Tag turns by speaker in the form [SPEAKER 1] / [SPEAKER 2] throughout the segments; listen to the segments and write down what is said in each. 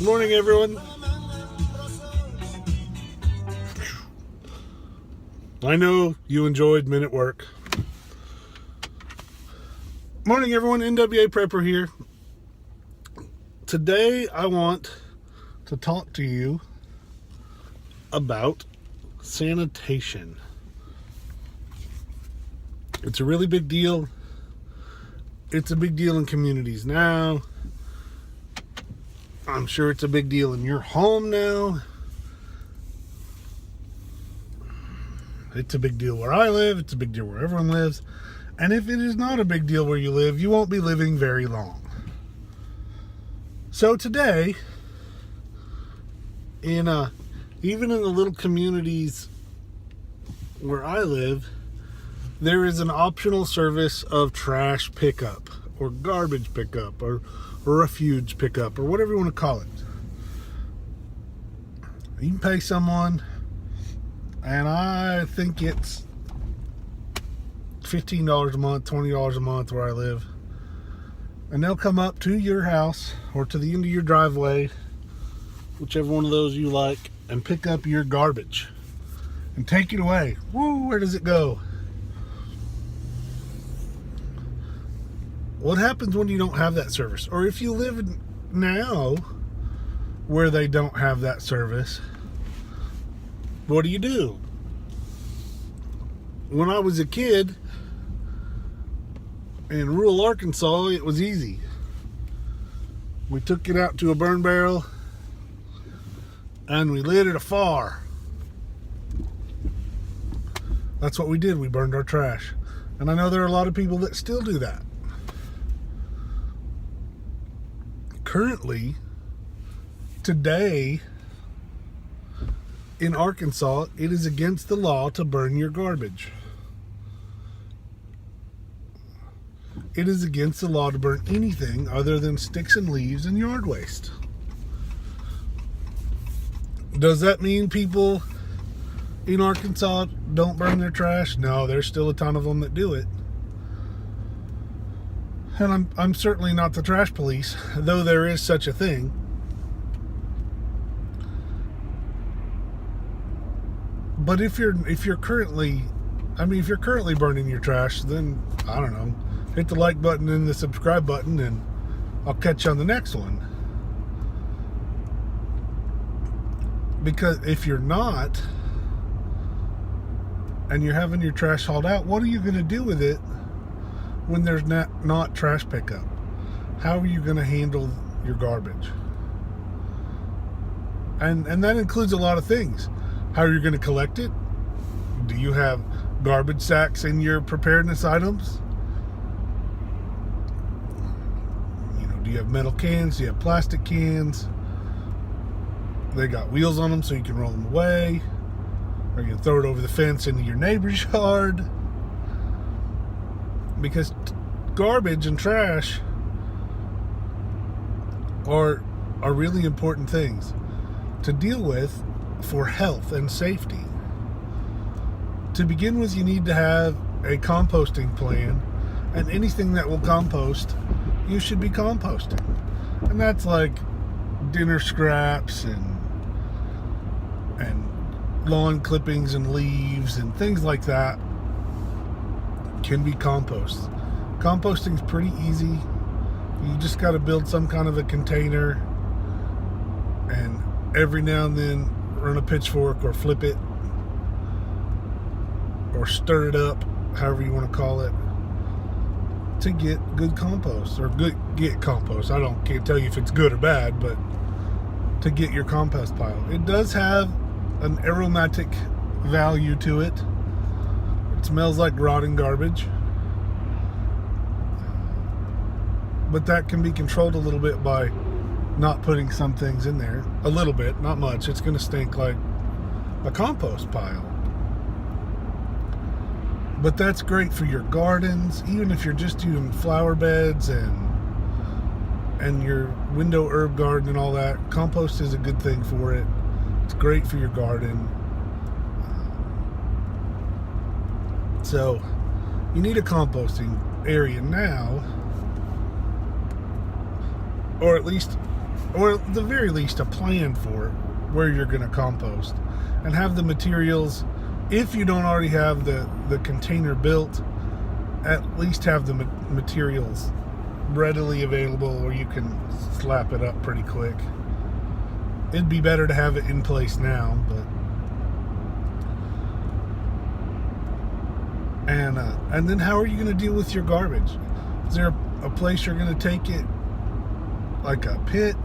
[SPEAKER 1] Morning, everyone. I know you enjoyed Minute Work. Morning, everyone. NWA Prepper here. Today, I want to talk to you about sanitation. It's a really big deal. It's a big deal in communities now. I'm sure it's a big deal in your home now. It's a big deal where I live. It's a big deal where everyone lives. And if it is not a big deal where you live, you won't be living very long. So today, even in the little communities where I live, there is an optional service of trash pickup or garbage pickup or refuge pickup or whatever you want to call it. You can pay someone, and I think it's $15 a month, $20 a month where I live, and they'll come up to your house or to the end of your driveway, whichever one of those you like, and pick up your garbage and take it away. Woo, where does it go? What happens when you don't have that service? Or if you live now where they don't have that service, what do? When I was a kid in rural Arkansas, it was easy. We took it out to a burn barrel and we lit it afire. That's what we did. We burned our trash. And I know there are a lot of people that still do that. Currently, today, in Arkansas, it is against the law to burn your garbage. It is against the law to burn anything other than sticks and leaves and yard waste. Does that mean people in Arkansas don't burn their trash? No, there's still a ton of them that do it. And I'm certainly not the trash police, though there is such a thing. But if you're currently burning your trash, then I don't know, hit the like button and the subscribe button, and I'll catch you on the next one. Because if you're not, and you're having your trash hauled out, what are you going to do with it when there's not trash pickup? How are you going to handle your garbage? And that includes a lot of things. How are you going to collect it? Do you have garbage sacks in your preparedness items? Do you have metal cans? Do you have plastic cans? They got wheels on them so you can roll them away. Or you can throw it over the fence into your neighbor's yard. Because garbage and trash are really important things to deal with for health and safety. To begin with, you need to have a composting plan, and anything that will compost, you should be composting. And that's like dinner scraps and lawn clippings and leaves and things like that can be compost. Composting is pretty easy. You just got to build some kind of a container, and every now and then run a pitchfork or flip it or stir it up, however you want to call it, to get good compost, or get compost. I can't tell you if it's good or bad, but to get your compost pile. It does have an aromatic value to it. It smells like rotting garbage. But that can be controlled a little bit by not putting some things in there. A little bit, not much. It's going to stink like a compost pile. But that's great for your gardens, even if you're just doing flower beds and your window herb garden and all that. Compost is a good thing for it. It's great for your garden. So you need a composting area now, or at least or at the very least a plan for where you're going to compost, and have the materials. If you don't already have the container built, at least have the materials readily available where you can slap it up pretty quick. It'd be better to have it in place now, but and then how are you going to deal with your garbage? Is there a place you're going to take it, like a pit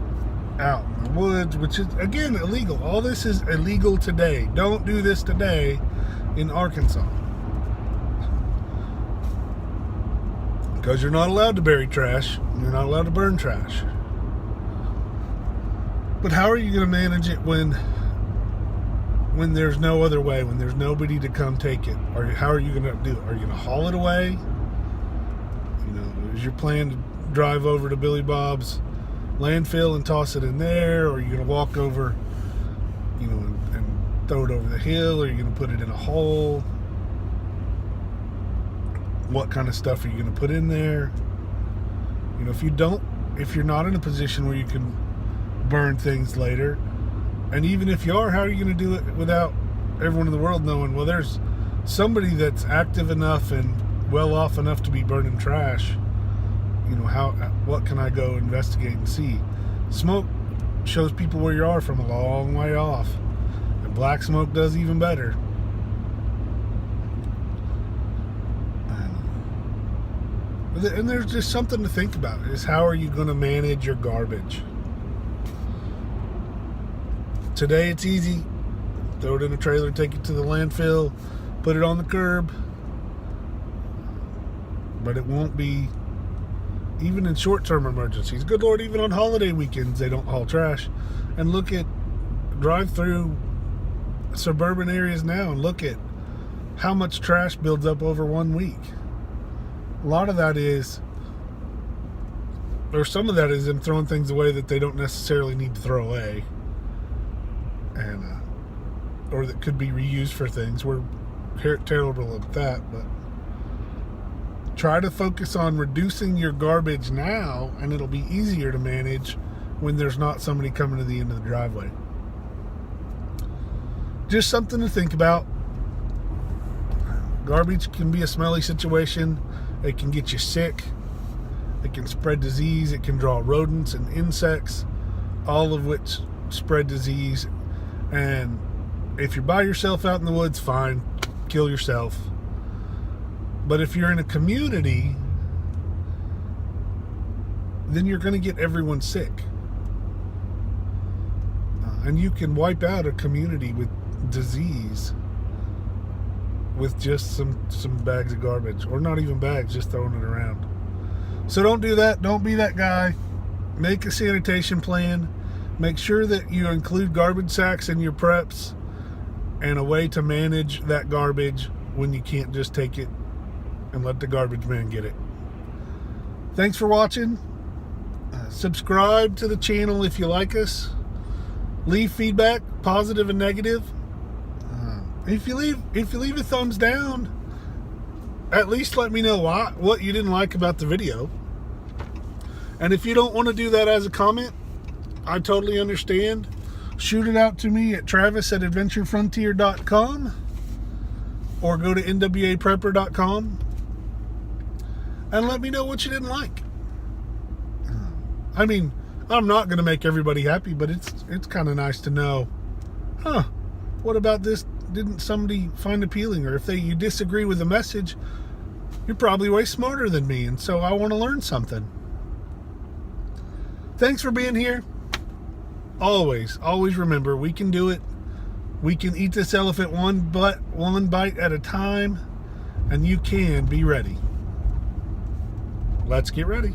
[SPEAKER 1] out in the woods, which is again illegal? All this is illegal today. Don't do this today in Arkansas, because you're not allowed to bury trash. You're not allowed to burn trash. But how are you going to manage it when there's no other way, when there's nobody to come take it? Or how are you going to do it? Are you going to haul it away? You know, is your plan to drive over to Billy Bob's landfill and toss it in there? Or are you going to walk over, you know, and throw it over the hill? Or are you going to put it in a hole? What kind of stuff are you going to put in there? You know, if you're not in a position where you can burn things later, and even if you are, how are you going to do it without everyone in the world knowing, well, there's somebody that's active enough and well off enough to be burning trash? You know, what can I go investigate and see? Smoke shows people where you are from a long way off, and black smoke does even better. And there's just something to think about, is how are you going to manage your garbage? Today it's easy. Throw it in a trailer, take it to the landfill, put it on the curb. But it won't be, even in short-term emergencies. Good Lord, even on holiday weekends they don't haul trash. And drive through suburban areas now and look at how much trash builds up over 1 week. A lot of that is, or some of that is them throwing things away that they don't necessarily need to throw away, and or that could be reused for things. We're terrible at that, but try to focus on reducing your garbage now, and it'll be easier to manage when there's not somebody coming to the end of the driveway. Just something to think about. Garbage can be a smelly situation. It can get you sick. It can spread disease. It can draw rodents and insects, all of which spread disease. And if you're by yourself out in the woods, fine, kill yourself. But if you're in a community, then you're going to get everyone sick. And you can wipe out a community with disease with just some bags of garbage, or not even bags, just throwing it around. So don't do that. Don't be that guy. Make a sanitation plan. Make sure that you include garbage sacks in your preps and a way to manage that garbage when you can't just take it and let the garbage man get it. Thanks for watching. Subscribe to the channel if you like us. Leave feedback, positive and negative. If you leave a thumbs down, at least let me know what you didn't like about the video. And if you don't want to do that as a comment, I totally understand. Shoot it out to me at travis@adventurefrontier.com, or go to nwaprepper.com and let me know what you didn't like. I mean, I'm not going to make everybody happy, but it's kind of nice to know, what about this didn't somebody find appealing? Or if you disagree with the message, you're probably way smarter than me, and so I want to learn something. Thanks for being here. Always remember, we can do it. We can eat this elephant one bite at a time, and you can be ready. Let's get ready.